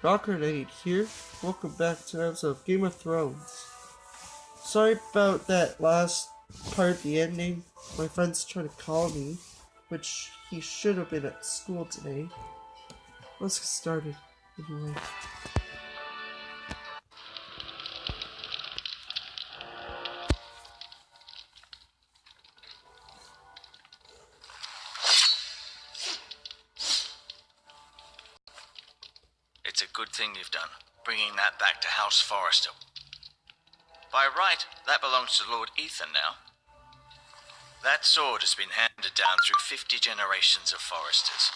Rocker8 here. Welcome back to an episode of Game of Thrones. Sorry about that last part, the ending. My friend's trying to call me, which he should have been at school today. Let's get started. Anyway. It's a good thing you've done, bringing that back to House Forrester. By right, that belongs to Lord Ethan now. That sword has been handed down through 50 generations of Forresters.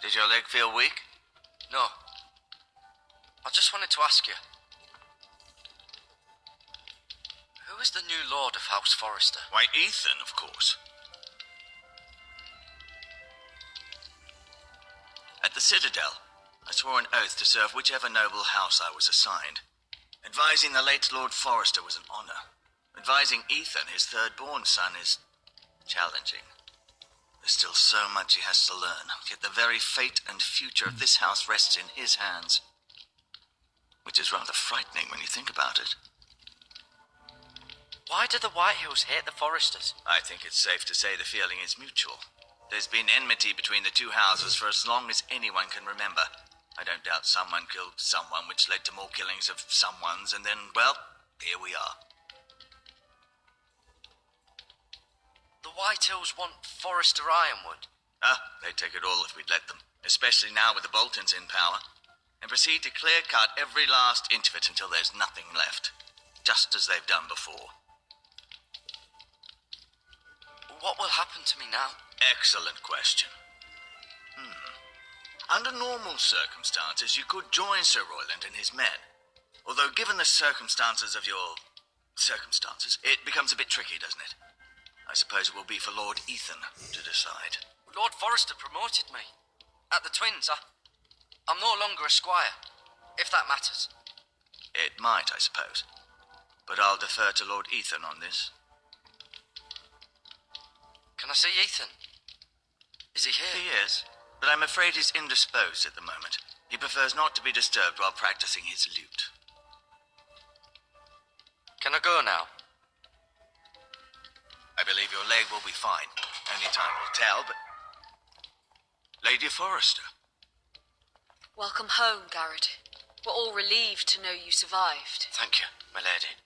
Did your leg feel weak? No. I just wanted to ask you. Who is the new Lord of House Forrester? Why, Ethan, of course. At the Citadel, I swore an oath to serve whichever noble house I was assigned. Advising the late Lord Forrester was an honor. Advising Ethan, his third-born son, is challenging. There's still so much he has to learn, yet the very fate and future of this house rests in his hands. Which is rather frightening when you think about it. Why do the Whitehills hate the Forresters? I think it's safe to say the feeling is mutual. There's been enmity between the two houses for as long as anyone can remember. I don't doubt someone killed someone, which led to more killings of someones, and then, well, here we are. The Whitehills want Forrester Ironwood. They'd take it all if we'd let them, especially now with the Boltons in power, and proceed to clear-cut every last inch of it until there's nothing left, just as they've done before. What will happen to me now? Excellent question. Under normal circumstances, you could join Sir Royland and his men. Although, given the circumstances of your circumstances, it becomes a bit tricky, doesn't it? I suppose it will be for Lord Ethan to decide. Lord Forrester promoted me. At the Twins, I'm no longer a squire, if that matters. It might, I suppose. But I'll defer to Lord Ethan on this. Can I see Ethan? Is he here? He is, but I'm afraid he's indisposed at the moment. He prefers not to be disturbed while practicing his lute. Can I go now? I believe your leg will be fine. Only time will tell, but... Lady Forrester. Welcome home, Garrett. We're all relieved to know you survived. Thank you, my lady.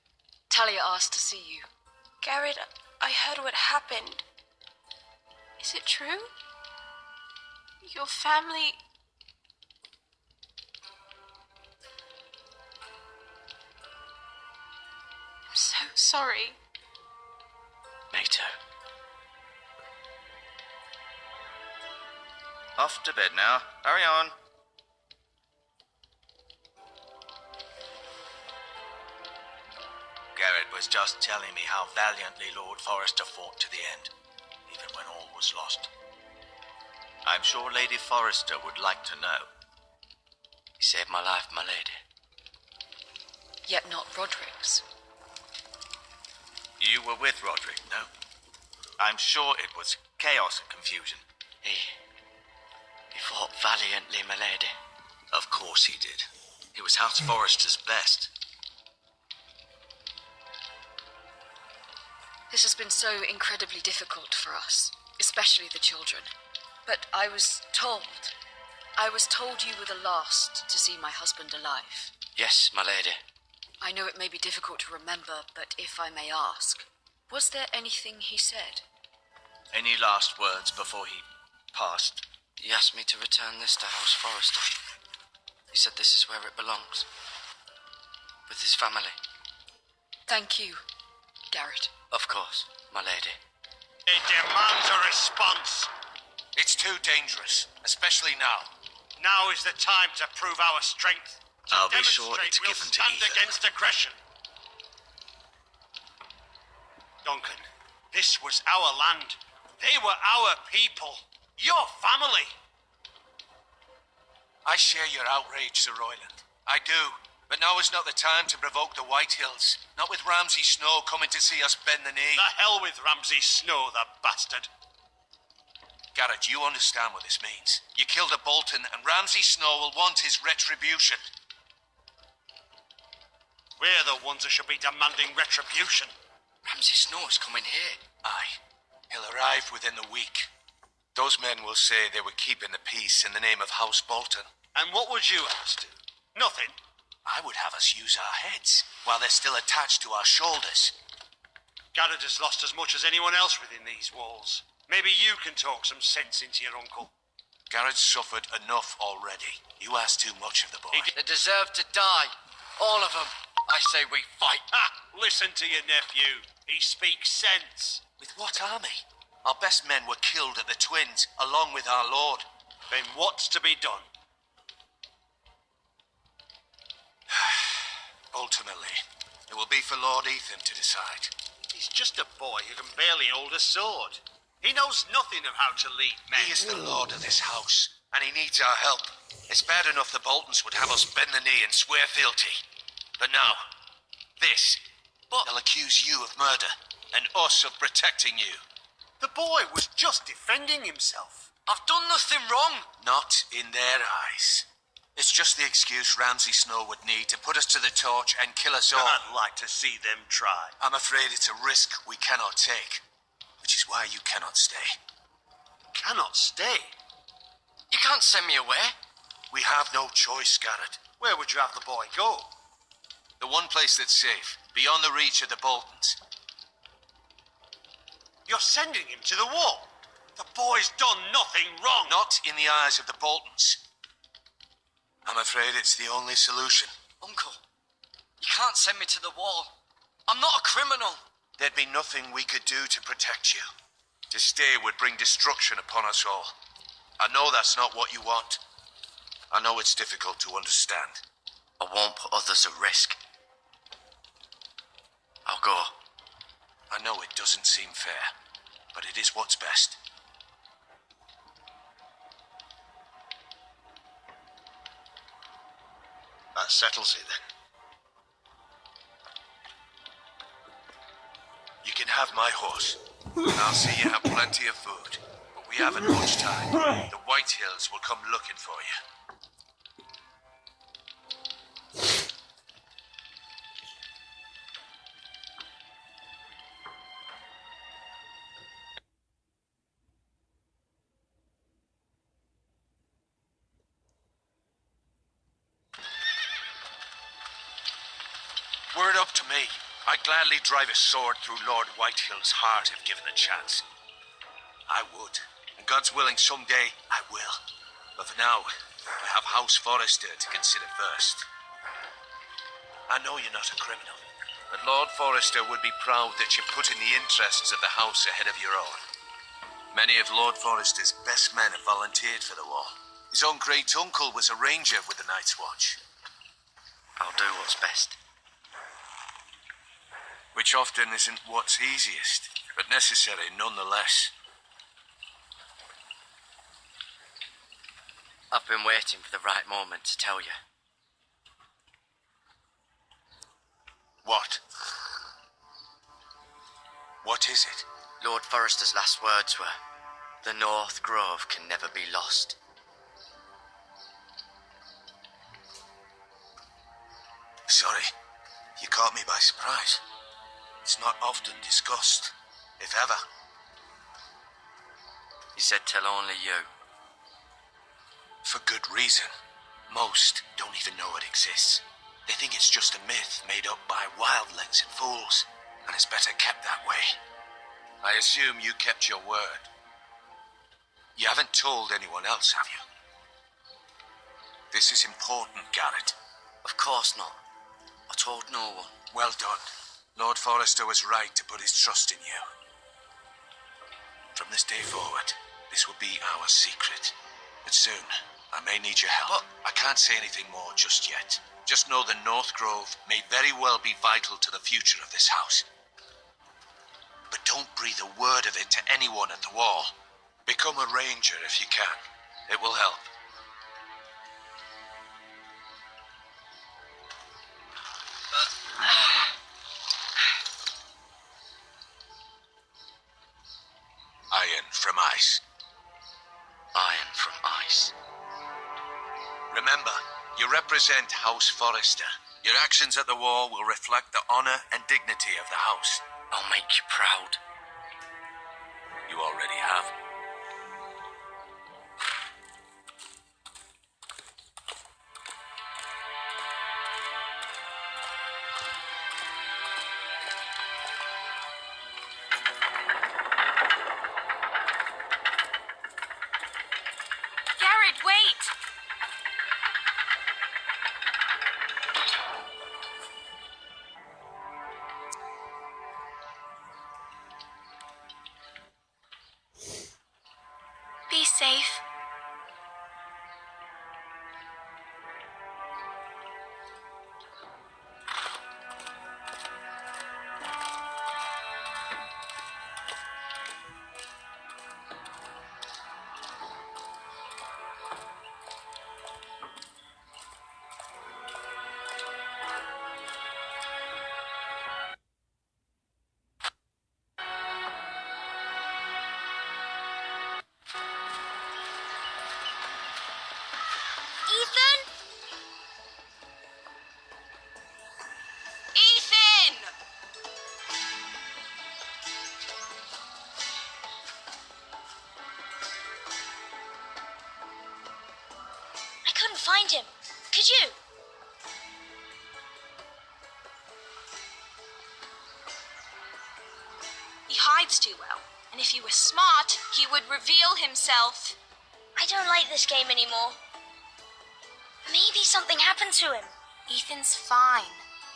Talia asked to see you. Garrett, I heard what happened. Is it true? Your family... I'm so sorry. Me too. Off to bed now. Hurry on. Garrett was just telling me how valiantly Lord Forrester fought to the end, even when all was lost. I'm sure Lady Forrester would like to know. He saved my life, my lady. Yet not Roderick's. You were with Roderick, no? I'm sure it was chaos and confusion. He fought valiantly, my lady. Of course he did. He was House Forrester's best. This has been so incredibly difficult for us, especially the children. But I was told you were the last to see my husband alive. Yes, my lady. I know it may be difficult to remember, but if I may ask, was there anything he said? Any last words before he passed? He asked me to return this to House Forrester. He said this is where it belongs. With his family. Thank you, Garrett. Of course, my lady. It demands a response. It's too dangerous, especially now. Now is the time to prove our strength. I'll be sure it's we'll given to stand Ethan. against aggression. Duncan, this was our land. They were our people. Your family. I share your outrage, Sir Royland. I do. But now is not the time to provoke the Whitehills. Not with Ramsay Snow coming to see us bend the knee. The hell with Ramsay Snow, the bastard. Garrett, you understand what this means. You killed a Bolton, and Ramsay Snow will want his retribution. We're the ones who should be demanding retribution. Ramsay Snow is coming here. Aye. He'll arrive within the week. Those men will say they were keeping the peace in the name of House Bolton. And what would you have us do? Nothing. I would have us use our heads while they're still attached to our shoulders. Garrett has lost as much as anyone else within these walls. Maybe you can talk some sense into your uncle. Garrett's suffered enough already. You ask too much of the boy. They deserve to die. All of them. I say we fight. Ha! Listen to your nephew. He speaks sense. With what army? Our best men were killed at the Twins, along with our lord. Then what's to be done? Ultimately, it will be for Lord Ethan to decide. He's just a boy who can barely hold a sword. He knows nothing of how to lead men. He is the lord of this house, and he needs our help. It's bad enough the Boltons would have us bend the knee and swear fealty. But now, this. They'll accuse you of murder, and us of protecting you. The boy was just defending himself. I've done nothing wrong. Not in their eyes. It's just the excuse Ramsay Snow would need to put us to the torch and kill us all. I'd like to see them try. I'm afraid it's a risk we cannot take, which is why you cannot stay. Cannot stay? You can't send me away. We have no choice, Garrett. Where would you have the boy go? The one place that's safe, beyond the reach of the Boltons. You're sending him to the wall. The boy's done nothing wrong. Not in the eyes of the Boltons. I'm afraid it's the only solution. Uncle, you can't send me to the wall. I'm not a criminal. There'd be nothing we could do to protect you. To stay would bring destruction upon us all. I know that's not what you want. I know it's difficult to understand. I won't put others at risk. I'll go. I know it doesn't seem fair, but it is what's best. That settles it then. You can have my horse, and I'll see you have plenty of food. But we haven't much time. The Whitehills will come looking for you. Were it up to me, I'd gladly drive a sword through Lord Whitehill's heart if given the chance. I would, and God's willing someday I will. But for now, I have House Forrester to consider first. I know you're not a criminal, but Lord Forrester would be proud that you're putting the interests of the house ahead of your own. Many of Lord Forrester's best men have volunteered for the war. His own great-uncle was a ranger with the Night's Watch. I'll do what's best. Which often isn't what's easiest, but necessary nonetheless. I've been waiting for the right moment to tell you. What? What is it? Lord Forrester's last words were, "The North Grove can never be lost." Sorry, you caught me by surprise. It's not often discussed, if ever. He said tell only you. For good reason. Most don't even know it exists. They think it's just a myth made up by wildlings and fools, and it's better kept that way. I assume you kept your word. You haven't told anyone else, have you? This is important, Garrett. Of course not. I told no one. Well done. Lord Forrester was right to put his trust in you. From this day forward, this will be our secret. But soon, I may need your help. But I can't say anything more just yet. Just know the North Grove may very well be vital to the future of this house. But don't breathe a word of it to anyone at the wall. Become a ranger if you can. It will help. iron from ice. Iron from ice. Remember, you represent House Forrester. Your actions at the war will reflect the honor and dignity of the house. I'll make you proud. You already have. Garrett, wait! Be safe. Ethan? Ethan! I couldn't find him. Could you? He hides too well, and if he were smart, he would reveal himself. I don't like this game anymore. Maybe something happened to him. Ethan's fine.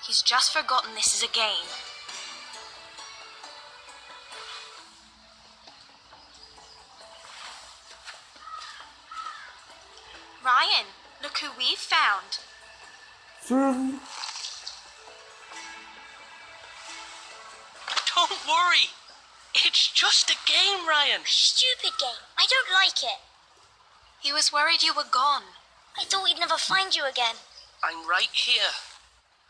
He's just forgotten this is a game. Ryan, look who we've found. Vroom. Don't worry. It's just a game, Ryan. Stupid game. I don't like it. He was worried you were gone. I thought we'd never find you again. I'm right here.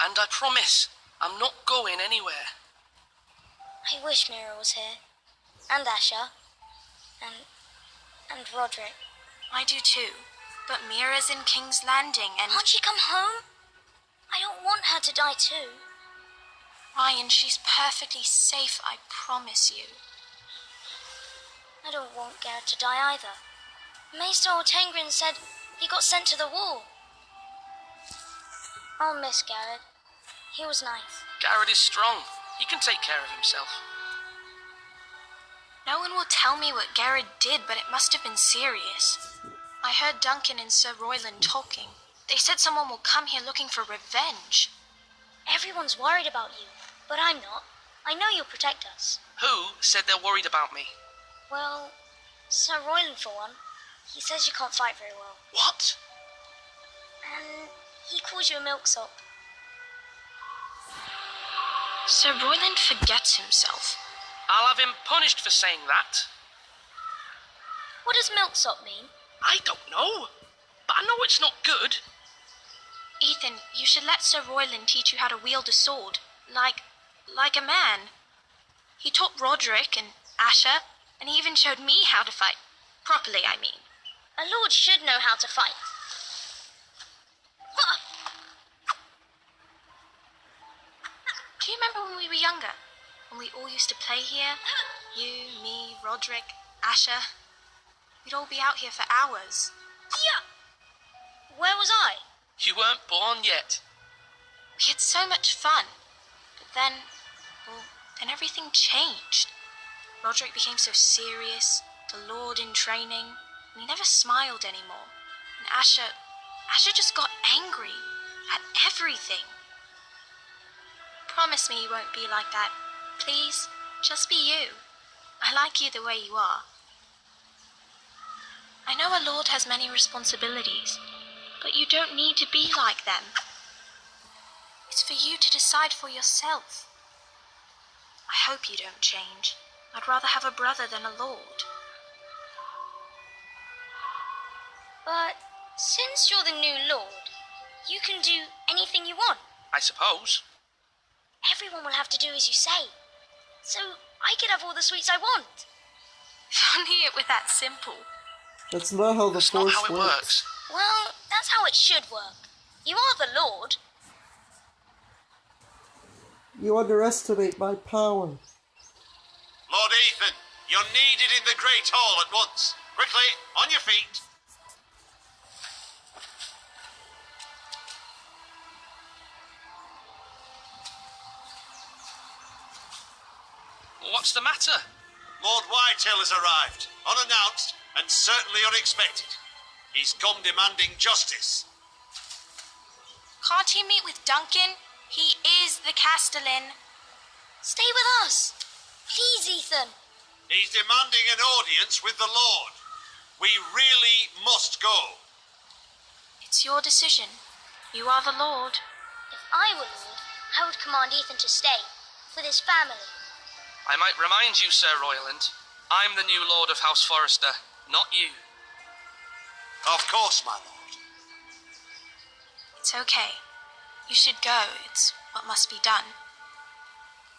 And I promise, I'm not going anywhere. I wish Mira was here. And Asher. And Roderick. I do too. But Mira's in King's Landing and... Can't she come home? I don't want her to die too. Ryan, she's perfectly safe, I promise you. I don't want Garrett to die either. Maester Ortengrin said he got sent to the wall. I'll miss Garrett. He was nice. Garrett is strong. He can take care of himself. No one will tell me what Garrett did, but it must have been serious. I heard Duncan and Sir Royland talking. They said someone will come here looking for revenge. Everyone's worried about you, but I'm not. I know you'll protect us. Who said they're worried about me? Well, Sir Royland for one. He says you can't fight very well. What? And he calls you a milksop. Sir Royland forgets himself. I'll have him punished for saying that. What does milksop mean? I don't know, but I know it's not good. Ethan, you should let Sir Royland teach you how to wield a sword. Like a man. He taught Roderick and Asher, and he even showed me how to fight. Properly, I mean. A lord should know how to fight. Do you remember when we were younger? When we all used to play here? You, me, Roderick, Asher. We'd all be out here for hours. Yeah. Where was I? You weren't born yet. We had so much fun. But then everything changed. Roderick became so serious, the Lord in training, and he never smiled anymore. And Asher just got angry at everything. Promise me you won't be like that. Please, just be you. I like you the way you are. I know a lord has many responsibilities, but you don't need to be like them. It's for you to decide for yourself. I hope you don't change. I'd rather have a brother than a lord. But since you're the new lord, you can do anything you want. I suppose. Everyone will have to do as you say. So I could have all the sweets I want. If only it were that simple. That's not how the That's not Force how it works. Well, that's how it should work. You are the Lord. You underestimate my power. Lord Ethan, you're needed in the Great Hall at once. Quickly, on your feet. What's the matter? Lord Whitehill has arrived, unannounced and certainly unexpected. He's come demanding justice. Can't he meet with Duncan? He is the Castellan. Stay with us. Please, Ethan. He's demanding an audience with the Lord. We really must go. It's your decision. You are the Lord. If I were Lord, I would command Ethan to stay with his family. I might remind you, Sir Royland, I'm the new Lord of House Forrester, not you. Of course, my lord. It's okay. You should go. It's what must be done.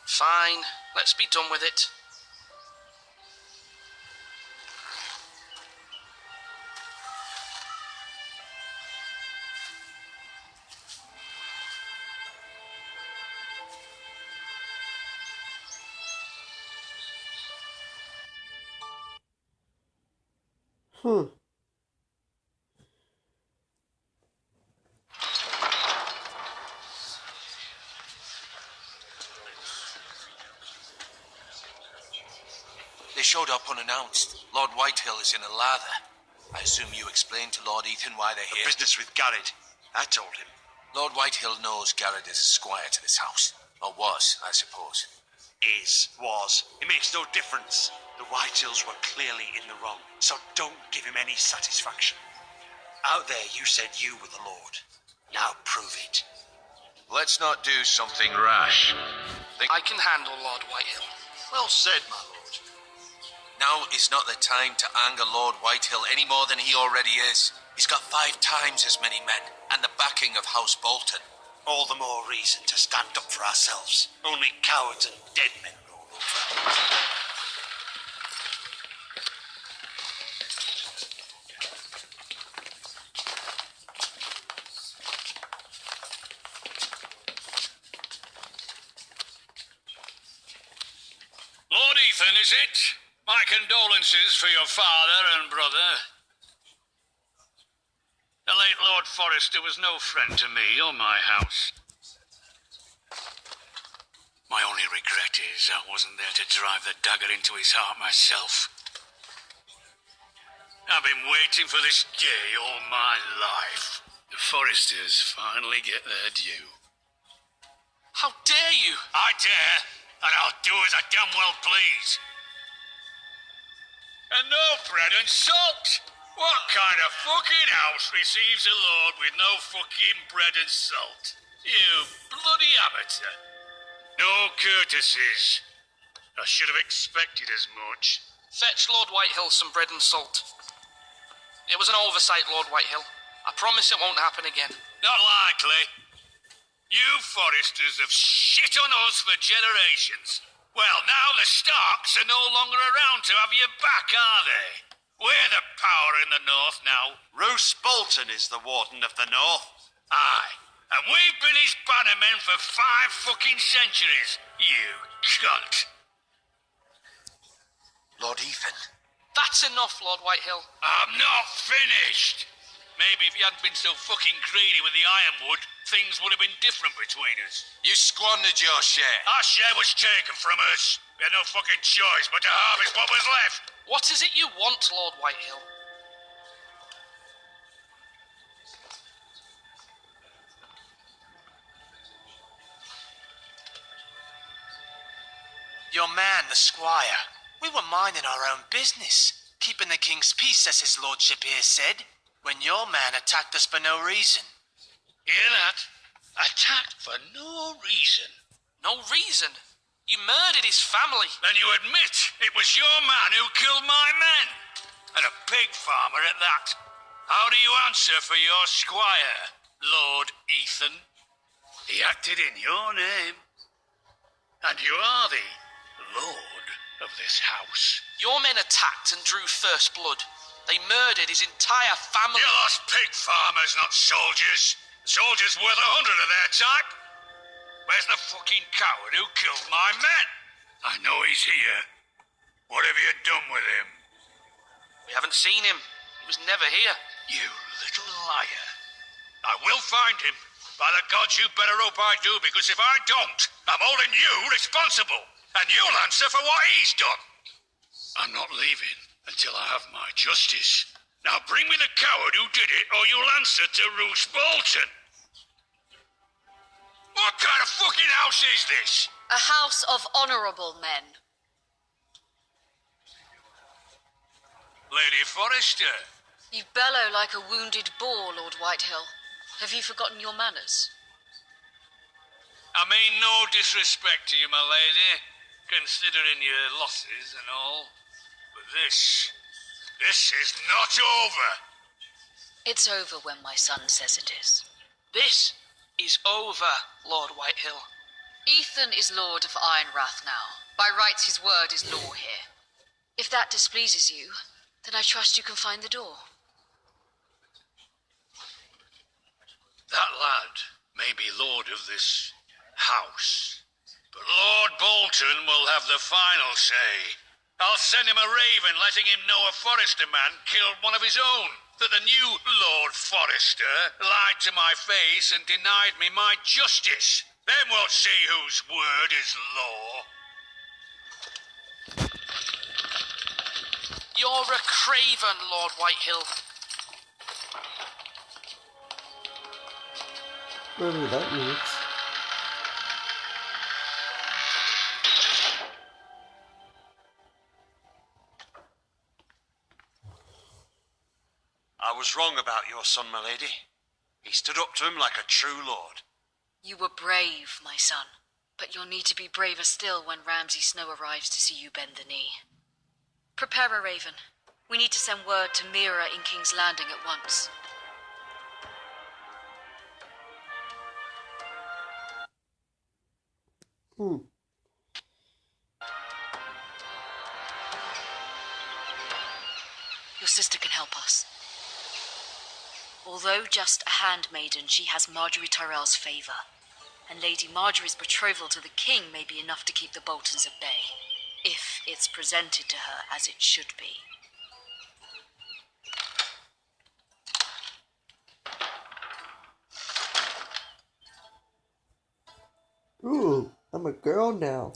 Fine, let's be done with it. They showed up unannounced. Lord Whitehill is in a lather. I assume you explained to Lord Ethan why they're The here? business with Garrett. I told him. Lord Whitehill knows Garrett is a squire to this house. Or was, I suppose. Was. It makes no difference. The Whitehills were clearly in the wrong, so don't give him any satisfaction. Out there you said you were the Lord. Now prove it. Let's not do something rash. I can handle Lord Whitehill. Well said, my lord. Now is not the time to anger Lord Whitehill any more than he already is. He's got 5 times as many men, and the backing of House Bolton. All the more reason to stand up for ourselves. Only cowards and dead men roll over. Lord Ethan, is it? My condolences for your father and brother. The late Lord Forrester was no friend to me or my house. My only regret is I wasn't there to drive the dagger into his heart myself. I've been waiting for this day all my life. The Forresters finally get their due. How dare you? I dare, and I'll do as I damn well please. And no bread and salt! What kind of fucking house receives a lord with no fucking bread and salt? You bloody amateur. No courtesies. I should have expected as much. Fetch Lord Whitehill some bread and salt. It was an oversight, Lord Whitehill. I promise it won't happen again. Not likely. You Forresters have shit on us for generations. Well, now the Starks are no longer around to have your back, are they? We're the power in the north now. Roose Bolton is the Warden of the North. Aye. And we've been his bannermen for 5 fucking centuries. You cunt. Lord Ethan. That's enough, Lord Whitehill. I'm not finished. Maybe if you hadn't been so fucking greedy with the ironwood, things would have been different between us. You squandered your share. Our share was taken from us. We had no fucking choice but to harvest what was left. What is it you want, Lord Whitehill? Your man, the squire. We were minding our own business, keeping the king's peace, as his lordship here said, when your man attacked us for no reason. Hear that? Attacked for no reason. No reason? You murdered his family. Then you admit it was your man who killed my men. And a pig farmer at that. How do you answer for your squire, Lord Ethan? He acted in your name. And you are the Lord. of this house. Your men attacked and drew first blood. They murdered his entire family. You lost pig farmers, not soldiers. Soldiers worth 100 of their type. Where's the fucking coward who killed my men? I know he's here. What have you done with him? We haven't seen him. He was never here. You little liar. I will find him. By the gods, you better hope I do, because if I don't, I'm holding you responsible. And you'll answer for what he's done. I'm not leaving until I have my justice. Now bring me the coward who did it, or you'll answer to Roose Bolton. What kind of fucking house is this? A house of honourable men. Lady Forrester. You bellow like a wounded boar, Lord Whitehill. Have you forgotten your manners? I mean no disrespect to you, my lady, considering your losses and all. But this is not over. It's over when my son says it is. This is over, Lord Whitehill. Ethan is Lord of Ironrath now. By rights his word is law here. If that displeases you, then I trust you can find the door. That lad may be lord of this house, but Lord Bolton will have the final say. I'll send him a raven letting him know a Forrester man killed one of his own, that the new Lord Forrester lied to my face and denied me my justice. Then we'll see whose word is law. You're a craven, Lord Whitehill. Whatever that means. I was wrong about your son, my lady. He stood up to him like a true lord. You were brave, my son, but you'll need to be braver still when Ramsay Snow arrives to see you bend the knee. Prepare a raven. We need to send word to Mira in King's Landing at once. Your sister can help us. Although just a handmaiden, she has Marjorie Tyrell's favour, and Lady Marjorie's betrothal to the king may be enough to keep the Boltons at bay, if it's presented to her as it should be. Ooh, I'm a girl now.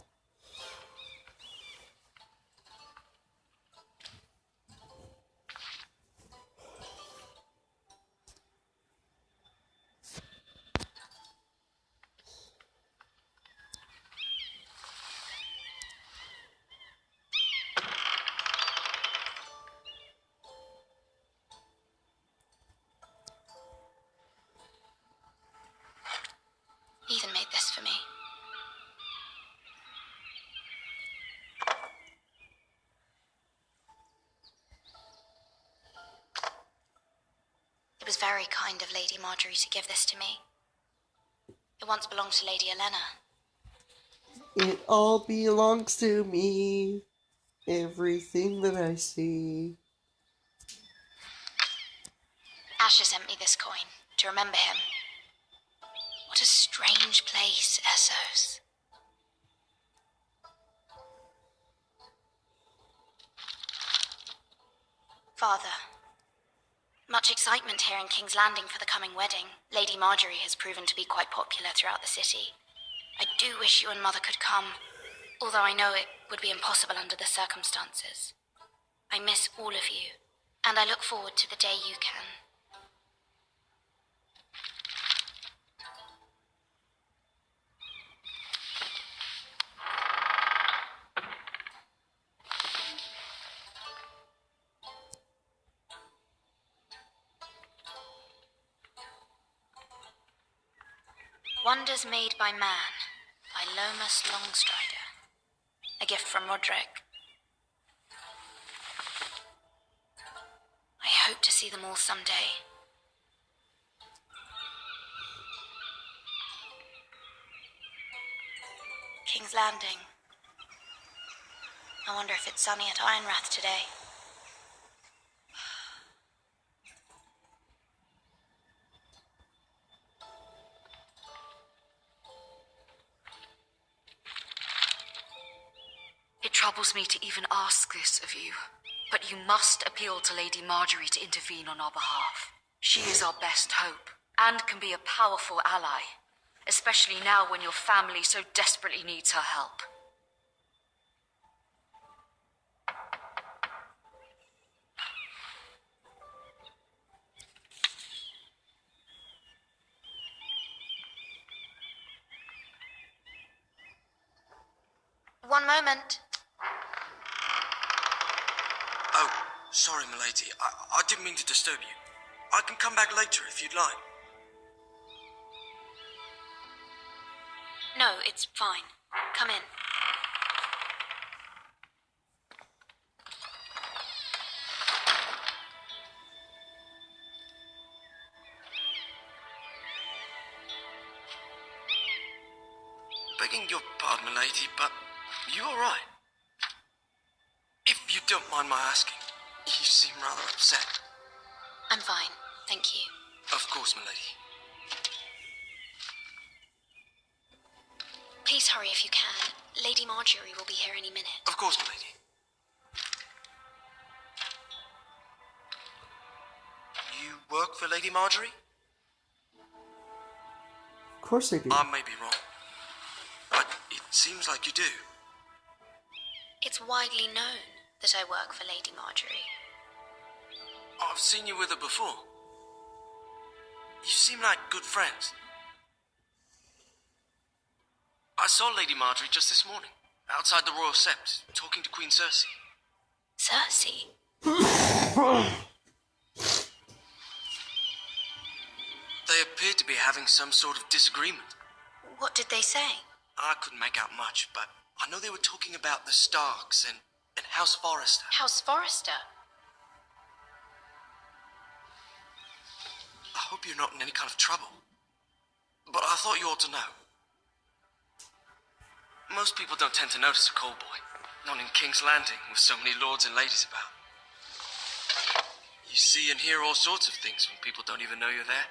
Ethan made this for me. It was very kind of Lady Marjorie to give this to me. It once belonged to Lady Elena. It all belongs to me. Everything that I see. Asher sent me this coin to remember him. What a strange place, Essos. Father, much excitement here in King's Landing for the coming wedding. Lady Marjorie has proven to be quite popular throughout the city. I do wish you and Mother could come, although I know it would be impossible under the circumstances. I miss all of you, and I look forward to the day you can. Wonders Made by Man, by Lomas Longstrider. A gift from Roderick. I hope to see them all someday. King's Landing. I wonder if it's sunny at Ironrath today. It troubles me to even ask this of you, but you must appeal to Lady Marjorie to intervene on our behalf. She is our best hope, and can be a powerful ally, especially now when your family so desperately needs her help. One moment. Oh, sorry, milady. I didn't mean to disturb you. I can come back later if you'd like. No, it's fine. Come in. Begging your pardon, milady, but you all right? If you don't mind my asking, you seem rather upset. I'm fine, thank you. Of course, milady. Please hurry if you can. Lady Marjorie will be here any minute. Of course, milady. You work for Lady Marjorie? Of course I do. I may be wrong, but it seems like you do. It's widely known that I work for Lady Marjorie. I've seen you with her before. You seem like good friends. I saw Lady Marjorie just this morning, outside the Royal Sept, talking to Queen Cersei. Cersei? They appeared to be having some sort of disagreement. What did they say? I couldn't make out much, but I know they were talking about the Starks and House Forrester. House Forrester? I hope you're not in any kind of trouble. But I thought you ought to know. Most people don't tend to notice a call boy. Not in King's Landing, with so many lords and ladies about. You see and hear all sorts of things when people don't even know you're there.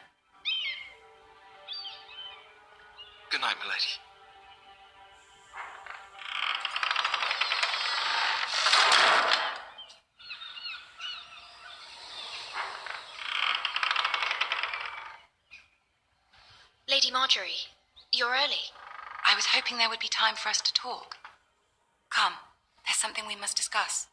Good night, milady. Lady Marjorie, you're early. I was hoping there would be time for us to talk. Come, there's something we must discuss.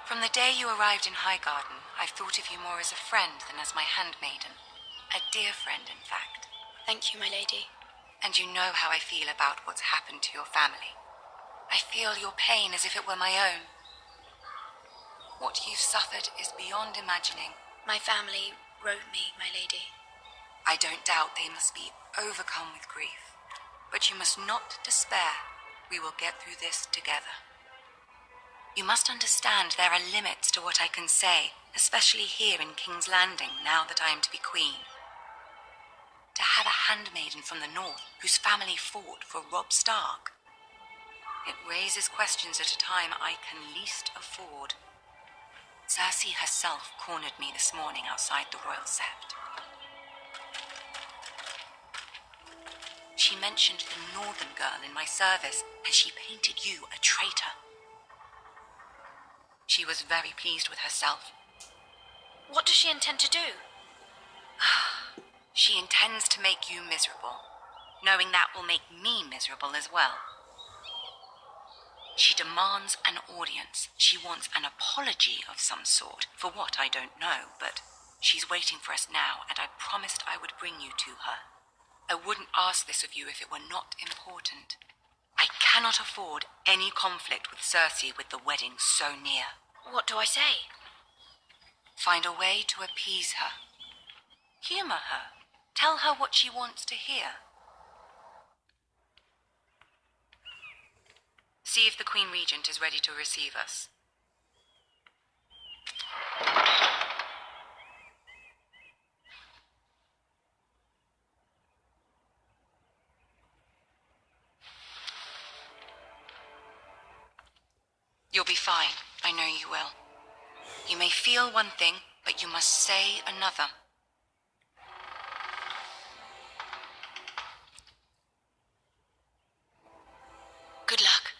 From the day you arrived in Highgarden, I've thought of you more as a friend than as my handmaiden. A dear friend, in fact. Thank you, my lady. And you know how I feel about what's happened to your family. I feel your pain as if it were my own. What you've suffered is beyond imagining. My family wrote me, my lady. I don't doubt they must be overcome with grief. But you must not despair. We will get through this together. You must understand there are limits to what I can say, especially here in King's Landing, now that I am to be queen. To have a handmaiden from the north whose family fought for Robb Stark. It raises questions at a time I can least afford. Cersei herself cornered me this morning outside the Royal Sept. She mentioned the northern girl in my service, and she painted you a traitor. She was very pleased with herself. What does she intend to do? She intends to make you miserable, knowing that will make me miserable as well. She demands an audience. She wants an apology of some sort, for what I don't know, but she's waiting for us now, and I promised I would bring you to her. I wouldn't ask this of you if it were not important. I cannot afford any conflict with Cersei with the wedding so near. What do I say? Find a way to appease her. Humor her. Tell her what she wants to hear. See if the Queen Regent is ready to receive us. You'll be fine. I know you will. You may feel one thing, but you must say another. Good luck.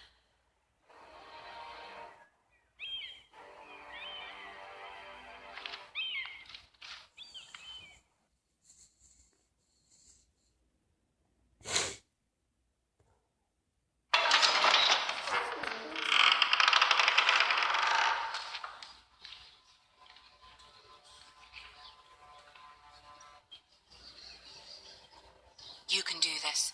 You can do this.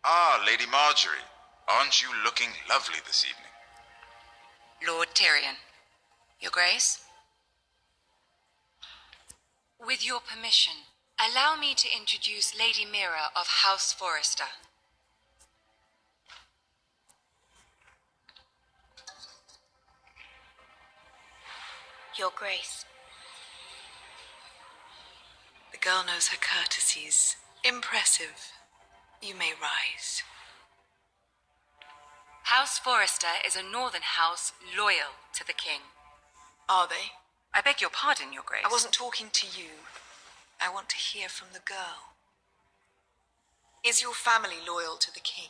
Ah, Lady Marjorie. Aren't you looking lovely this evening? Lord Tyrion. Your Grace? With your permission, allow me to introduce Lady Mira of House Forrester. Your Grace. The girl knows her courtesies. Impressive. You may rise. House Forrester is a northern house loyal to the king. Are they? I beg your pardon, Your Grace. I wasn't talking to you. I want to hear from the girl. Is your family loyal to the king?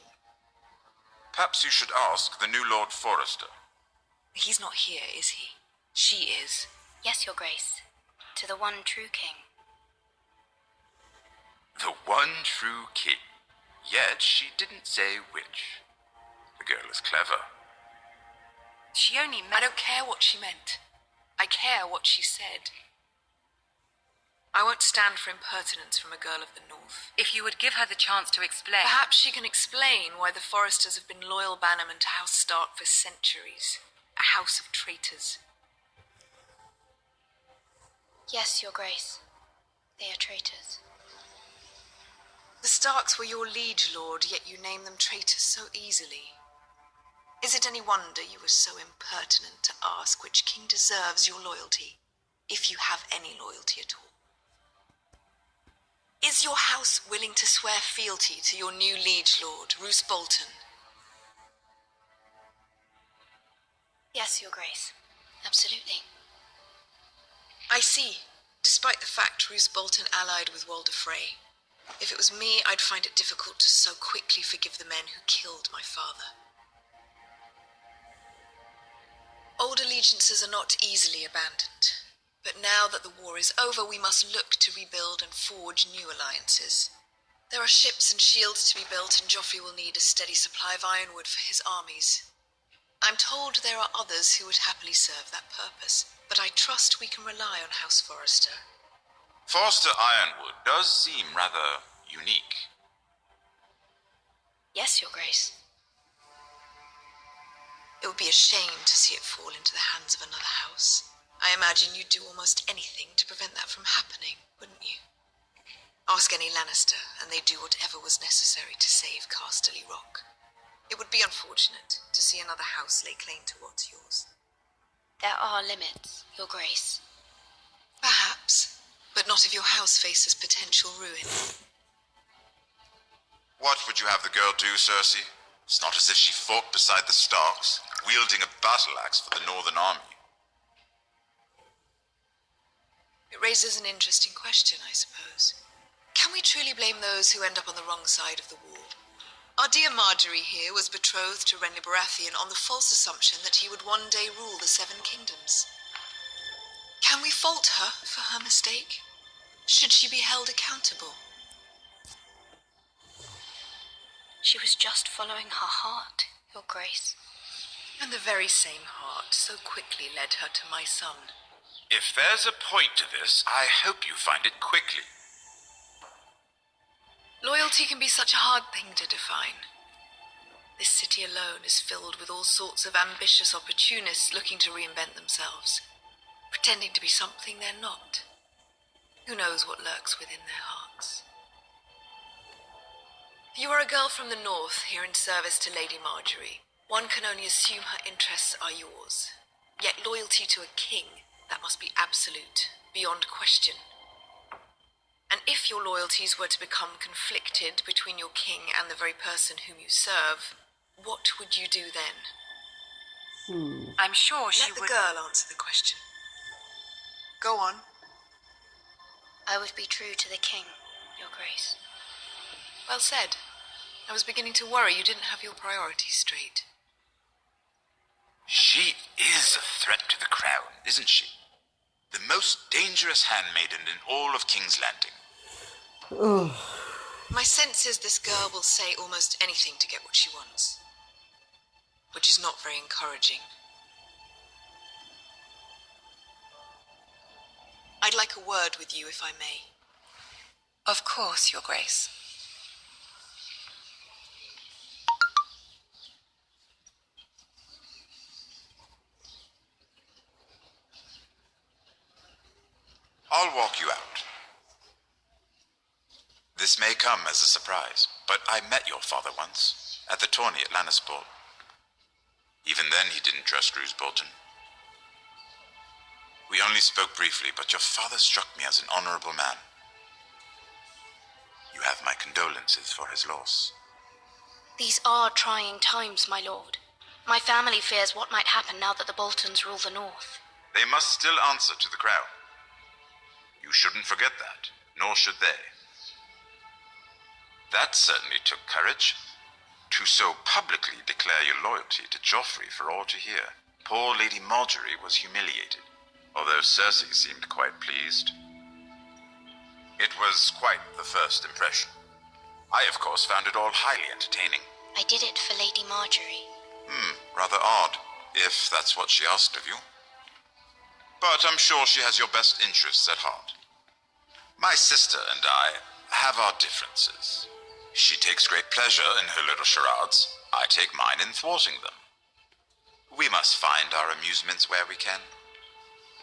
Perhaps you should ask the new Lord Forrester. He's not here, is he? She is. Yes, Your Grace. To the one true king. The one true king. Yet she didn't say which. The girl is clever. She only I don't care what she meant. I care what she said. I won't stand for impertinence from a girl of the North. If you would give her the chance to explain. Perhaps she can explain why the Forresters have been loyal bannermen to House Stark for centuries. A house of traitors. Yes, Your Grace. They are traitors. The Starks were your liege lord, yet you name them traitors so easily. Is it any wonder you were so impertinent to ask which king deserves your loyalty, if you have any loyalty at all? Is your house willing to swear fealty to your new liege lord, Roose Bolton? Yes, Your Grace. Absolutely. I see, despite the fact Roose Bolton allied with Walder Frey. If it was me, I'd find it difficult to so quickly forgive the men who killed my father. Old allegiances are not easily abandoned. But now that the war is over, we must look to rebuild and forge new alliances. There are ships and shields to be built, and Joffrey will need a steady supply of ironwood for his armies. I'm told there are others who would happily serve that purpose, but I trust we can rely on House Forrester. Forster Ironwood does seem rather unique. Yes, Your Grace. It would be a shame to see it fall into the hands of another house. I imagine you'd do almost anything to prevent that from happening, wouldn't you? Ask any Lannister, and they'd do whatever was necessary to save Casterly Rock. It would be unfortunate to see another house lay claim to what's yours. There are limits, Your Grace. Perhaps, but not if your house faces potential ruin. What would you have the girl do, Cersei? It's not as if she fought beside the Starks, wielding a battle axe for the Northern Army. It raises an interesting question, I suppose. Can we truly blame those who end up on the wrong side of the war? Our dear Marjorie here was betrothed to Renly Baratheon on the false assumption that he would one day rule the Seven Kingdoms. Can we fault her for her mistake? Should she be held accountable? She was just following her heart, Your Grace. And the very same heart so quickly led her to my son. If there's a point to this, I hope you find it quickly. Loyalty can be such a hard thing to define. This city alone is filled with all sorts of ambitious opportunists looking to reinvent themselves, pretending to be something they're not. Who knows what lurks within their hearts? You are a girl from the north, here in service to Lady Marjorie. One can only assume her interests are yours. Yet loyalty to a king, that must be absolute, beyond question. And if your loyalties were to become conflicted between your king and the very person whom you serve, what would you do then? I'm sure she would... would... Let the girl answer the question. Go on. I would be true to the king, Your Grace. Well said. I was beginning to worry you didn't have your priorities straight. She is a threat to the crown, isn't she? The most dangerous handmaiden in all of King's Landing. My sense is this girl will say almost anything to get what she wants. Which is not very encouraging. I'd like a word with you, if I may. Of course, Your Grace. I'll walk you out. This may come as a surprise, but I met your father once, at the tourney at Lannisport. Even then he didn't trust Roose Bolton. We only spoke briefly, but your father struck me as an honorable man. You have my condolences for his loss. These are trying times, my lord. My family fears what might happen now that the Boltons rule the north. They must still answer to the crown. You shouldn't forget that, nor should they. That certainly took courage. To so publicly declare your loyalty to Joffrey for all to hear. Poor Lady Marjorie was humiliated, although Cersei seemed quite pleased. It was quite the first impression. I, of course, found it all highly entertaining. I did it for Lady Marjorie. Rather odd, if that's what she asked of you. But I'm sure she has your best interests at heart. My sister and I have our differences. She takes great pleasure in her little charades. I take mine in thwarting them. We must find our amusements where we can.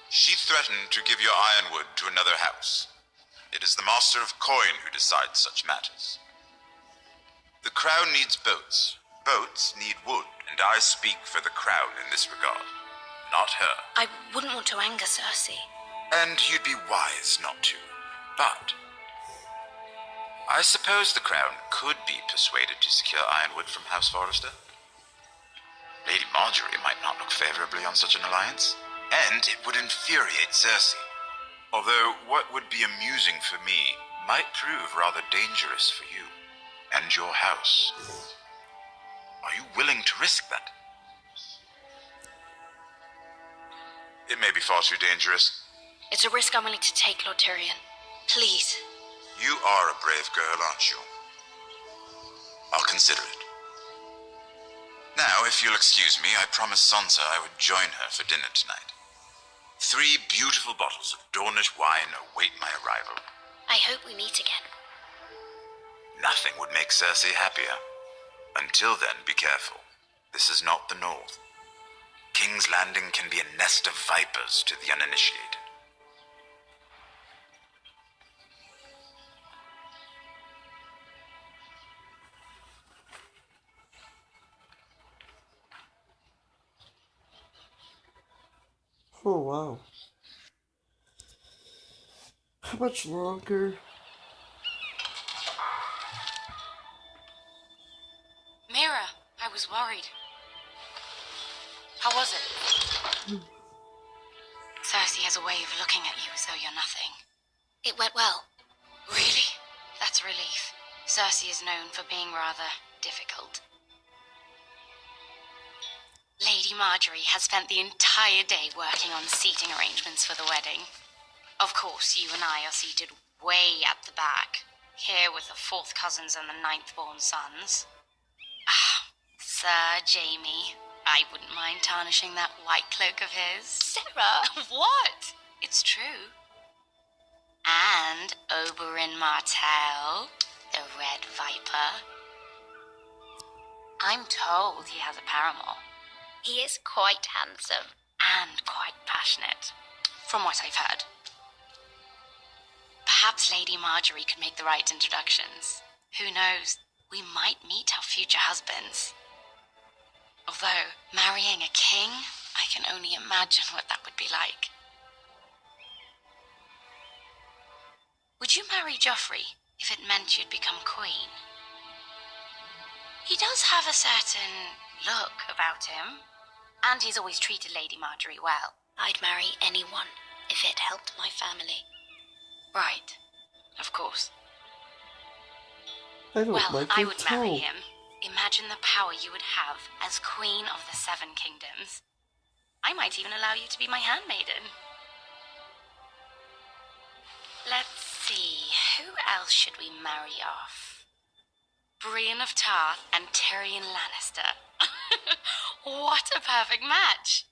She threatened to give your ironwood to another house. It is the Master of Coin who decides such matters. The crown needs boats. Boats need wood, and I speak for the crown in this regard, not her. I wouldn't want to anger Cersei. And you'd be wise not to. But I suppose the crown could be persuaded to secure ironwood from House Forrester. Lady Marjorie might not look favorably on such an alliance, and it would infuriate Cersei. Although what would be amusing for me might prove rather dangerous for you and your house. Are you willing to risk that? It may be far too dangerous. It's a risk I'm willing to take, Lord Tyrion. Please. You are a brave girl, aren't you? I'll consider it. Now, if you'll excuse me, I promised Sansa I would join her for dinner tonight. 3 beautiful bottles of Dornish wine await my arrival. I hope we meet again. Nothing would make Cersei happier. Until then, be careful. This is not the North. King's Landing can be a nest of vipers to the uninitiated. Oh, wow. How much longer? Mira, I was worried. How was it? Cersei has a way of looking at you as though you're nothing. It went well. Really? That's a relief. Cersei is known for being rather difficult. Lady Marjorie has spent the entire day working on seating arrangements for the wedding. Of course, you and I are seated way at the back, here with the 4th cousins and the 9th-born sons. Ah, Sir Jaime, I wouldn't mind tarnishing that white cloak of his. Sarah! What? It's true. And Oberyn Martell, the Red Viper. I'm told he has a paramour. He is quite handsome. And quite passionate, from what I've heard. Perhaps Lady Marjorie could make the right introductions. Who knows? we might meet our future husbands. Although, marrying a king, I can only imagine what that would be like. Would you marry Joffrey if it meant you'd become queen? He does have a certain look about him, and he's always treated Lady Marjorie well. I'd marry anyone if it helped my family. Right, of course. I don't Well, like I your would marry tone. him. Imagine the power you would have as Queen of the Seven Kingdoms. I might even allow you to be my handmaiden. Let's see, who else should we marry off? Brienne of Tarth and Tyrion Lannister. What a perfect match!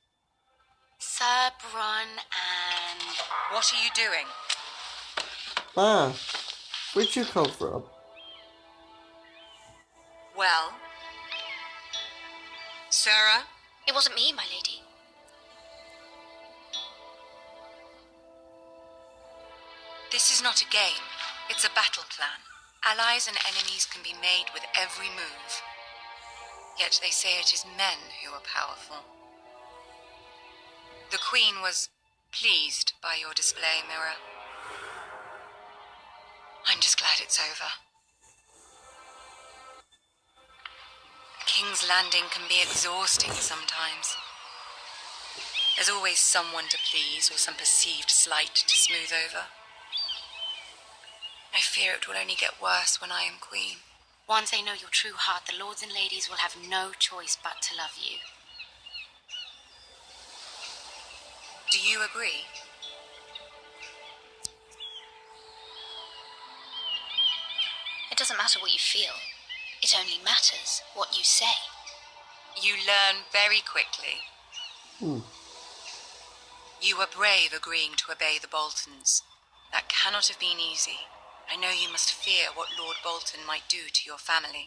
Sir Bronn and... What are you doing? Ah, where'd you come from? Well? Sarah? It wasn't me, my lady. This is not a game. It's a battle plan. Allies and enemies can be made with every move. Yet they say it is men who are powerful. The Queen was pleased by your display, Mira. I'm just glad it's over. King's Landing can be exhausting sometimes. There's always someone to please or some perceived slight to smooth over. I fear it will only get worse when I am queen. Once they know your true heart, the lords and ladies will have no choice but to love you. Do you agree? It doesn't matter what you feel. It only matters what you say. You learn very quickly. You were brave agreeing to obey the Boltons. That cannot have been easy. I know you must fear what Lord Bolton might do to your family.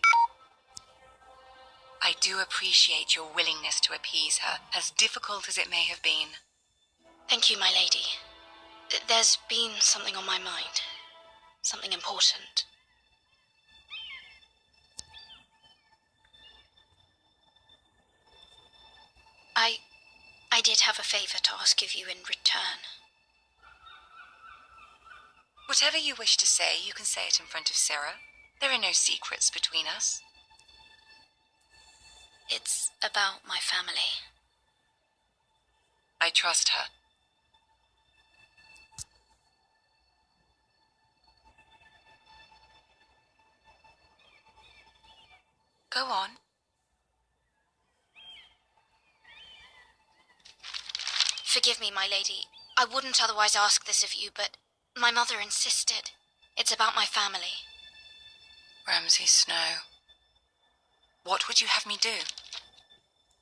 I do appreciate your willingness to appease her, as difficult as it may have been. Thank you, my lady. There's been something on my mind. Something important. I did have a favor to ask of you in return. Whatever you wish to say, you can say it in front of Sarah. There are no secrets between us. It's about my family. I trust her. Go on. Forgive me, my lady. I wouldn't otherwise ask this of you, but my mother insisted. It's about my family. Ramsay Snow. What would you have me do?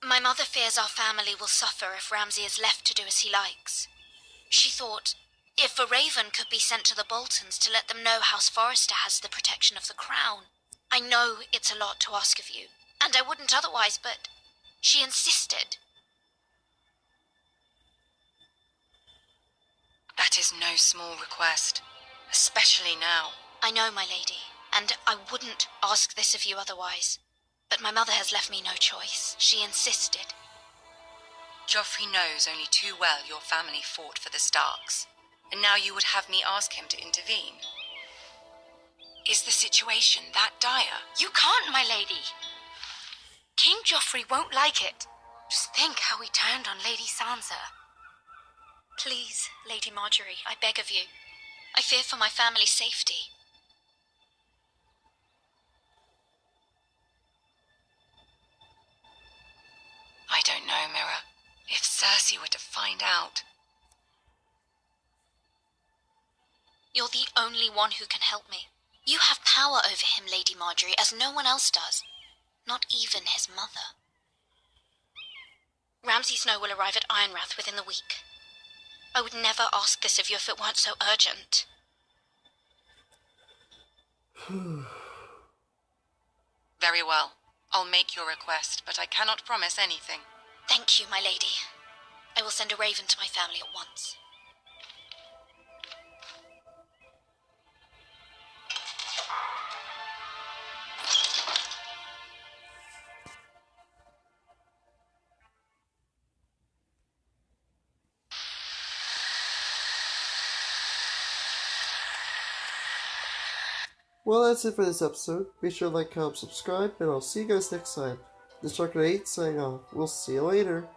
My mother fears our family will suffer if Ramsay is left to do as he likes. She thought, if a raven could be sent to the Boltons to let them know House Forrester has the protection of the crown. I know it's a lot to ask of you, and I wouldn't otherwise, but she insisted. That is no small request, especially now. I know, my lady, and I wouldn't ask this of you otherwise. But my mother has left me no choice. She insisted. Joffrey knows only too well your family fought for the Starks, and now you would have me ask him to intervene. Is the situation that dire? You can't, my lady. King Joffrey won't like it. Just think how he turned on Lady Sansa. Please, Lady Marjorie, I beg of you. I fear for my family's safety. I don't know, Mira. If Cersei were to find out... You're the only one who can help me. You have power over him, Lady Marjorie, as no one else does. Not even his mother. Ramsay Snow will arrive at Ironrath within the week. I would never ask this of you if it weren't so urgent. Very well. I'll make your request, but I cannot promise anything. Thank you, my lady. I will send a raven to my family at once. Well, that's it for this episode. Be sure to like, comment, subscribe, and I'll see you guys next time. Nsfk 8 signing off. We'll see you later.